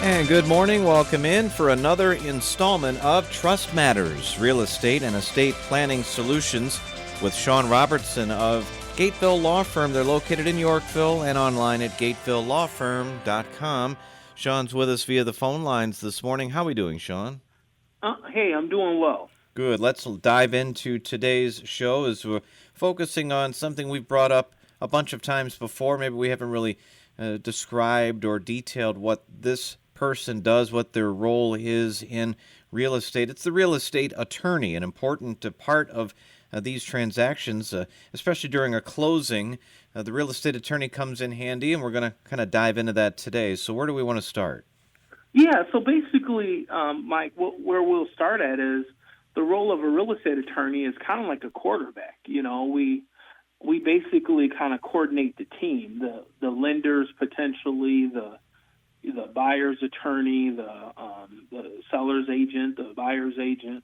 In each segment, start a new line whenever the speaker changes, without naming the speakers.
And good morning. Welcome in for another installment of Trust Matters, Real Estate and Estate Planning Solutions with Sean Robertson of Gateville Law Firm. They're located in Yorkville and online at gatevillelawfirm.com. Sean's with us via the phone lines this morning. How are we doing, Sean?
Hey, I'm doing well.
Good. Let's dive into today's show as we're focusing on something we've brought up a bunch of times before. Maybe we haven't really described or detailed what this person does, what their role is in real estate. It's the real estate attorney, an important part of these transactions, especially during a closing. The real estate attorney comes in handy, and we're going to kind of dive into that today. So where do we want to start?
Yeah, so basically, Mike, where we'll start at is the role of a real estate attorney is kind of like a quarterback. You know, we basically kind of coordinate the team, the lenders potentially, the buyer's attorney, the seller's agent, the buyer's agent,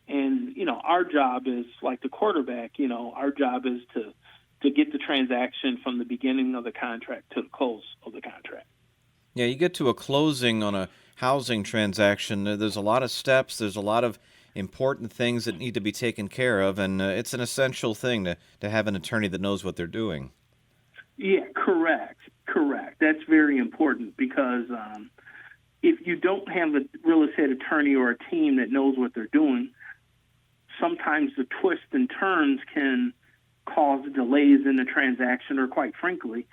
and our job is like the quarterback. Our job is to get the transaction from the beginning of the contract to the close of the contract.
Yeah, you get to a closing on a housing transaction. There's a lot of steps. There's a lot of important things that need to be taken care of, and it's an essential thing to have an attorney that knows what they're doing.
Yeah, correct. That's very important because if you don't have a real estate attorney or a team that knows what they're doing, sometimes the twists and turns can cause delays in the transaction, or quite frankly,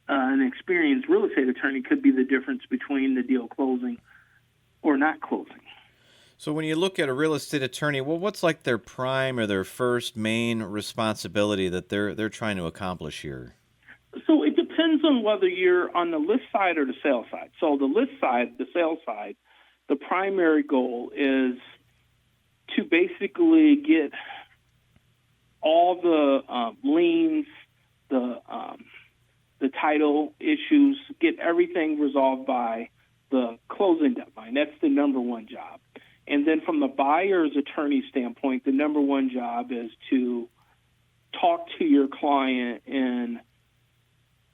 an experienced real estate attorney could be the difference between the deal closing or not closing.
So when you look at a real estate attorney, well, what's like their prime or their first main responsibility that they're trying to accomplish here?
So it depends on whether you're on the list side or the sale side. So the list side, the sale side, the primary goal is to basically get all the liens, the title issues, get everything resolved by the closing deadline. That's the number one job. And then from the buyer's attorney standpoint, the number one job is to talk to your client and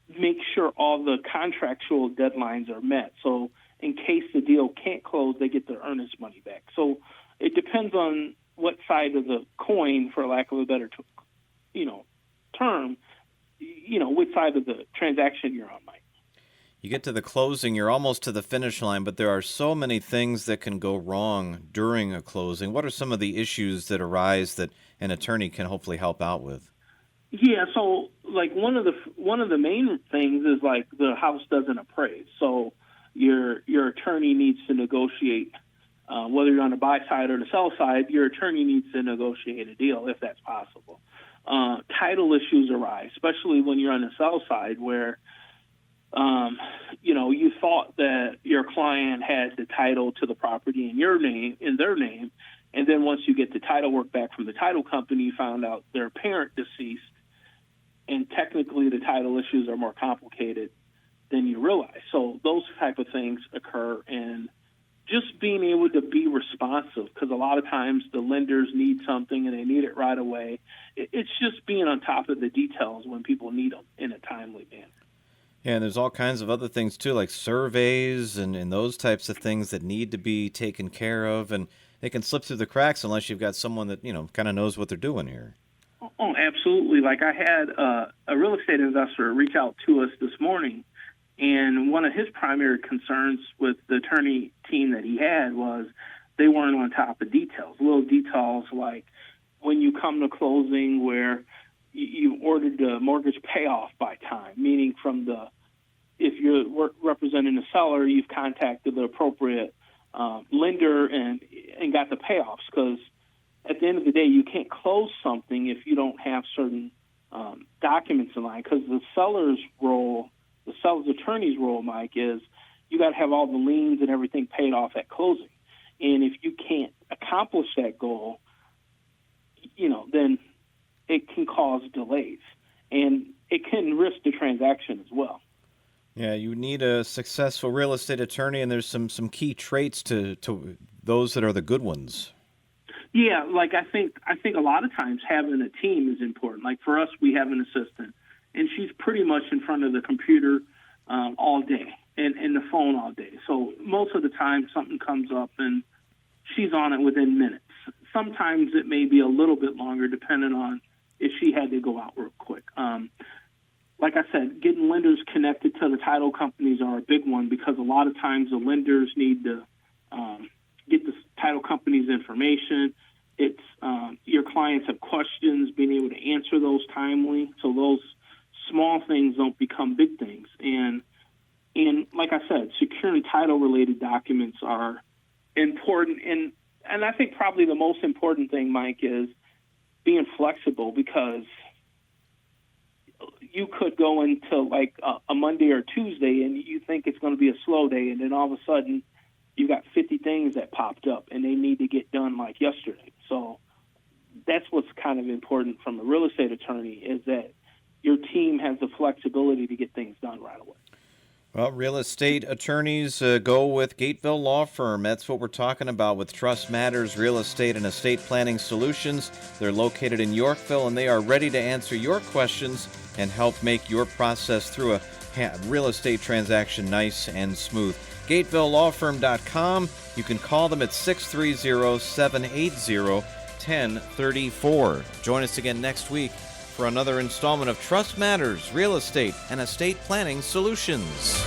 make sure all the contractual deadlines are met. So in case the deal can't close, they get their earnest money back. So it depends on what side of the coin, for lack of a better term, which side of the transaction you're on, Mike.
You get to the closing, you're almost to the finish line, but there are so many things that can go wrong during a closing. What are some of the issues that arise that an attorney can hopefully help out with?
Yeah, so like one of the main things is like the house doesn't appraise. So your attorney needs to negotiate, whether you're on the buy side or the sell side, your attorney needs to negotiate a deal if that's possible. Title issues arise, especially when you're on the sell side where you thought that your client had the title to the property in their name, and then once you get the title work back from the title company, you found out their parent deceased, and technically the title issues are more complicated than you realize. So those type of things occur, and just being able to be responsive, because a lot of times the lenders need something and they need it right away. It's just being on top of the details when people need them in a timely manner.
Yeah, and there's all kinds of other things too, like surveys and those types of things that need to be taken care of, and they can slip through the cracks unless you've got someone that, kind of knows what they're doing here.
Oh, absolutely. Like I had a real estate investor reach out to us this morning, and one of his primary concerns with the attorney team that he had was they weren't on top of details, little details like when you come to closing where you ordered the mortgage payoff by time, meaning if you're representing the seller, you've contacted the appropriate lender and got the payoffs, because at the end of the day, you can't close something if you don't have certain documents in line, because the seller's attorney's role, Mike, is you got to have all the liens and everything paid off at closing. And if you can't accomplish that goal, then it can cause delays, and it can risk the transaction as well.
Yeah, you need a successful real estate attorney, and there's some key traits to those that are the good ones.
Yeah, like I think a lot of times having a team is important. Like for us, we have an assistant, and she's pretty much in front of the computer all day. in the phone all day. So most of the time something comes up and she's on it within minutes. Sometimes it may be a little bit longer depending on if she had to go out real quick. Like I said, getting lenders connected to the title companies are a big one because a lot of times the lenders need to get the title company's information. It's your clients have questions, being able to answer those timely, so those small things don't become big things. And like I said, securing title-related documents are important. And I think probably the most important thing, Mike, is being flexible, because you could go into like a Monday or Tuesday and you think it's going to be a slow day, and then all of a sudden you got 50 things that popped up and they need to get done like yesterday. So that's what's kind of important from a real estate attorney, is that your team has the flexibility to get things done right away.
Well, real estate attorneys go with Gateville Law Firm. That's what we're talking about with Trust Matters Real Estate and Estate Planning Solutions. They're located in Yorkville, and they are ready to answer your questions and help make your process through a real estate transaction nice and smooth. GatevilleLawFirm.com. You can call them at 630-780-1034. Join us again next week for another installment of Trust Matters Real Estate and Estate Planning Solutions.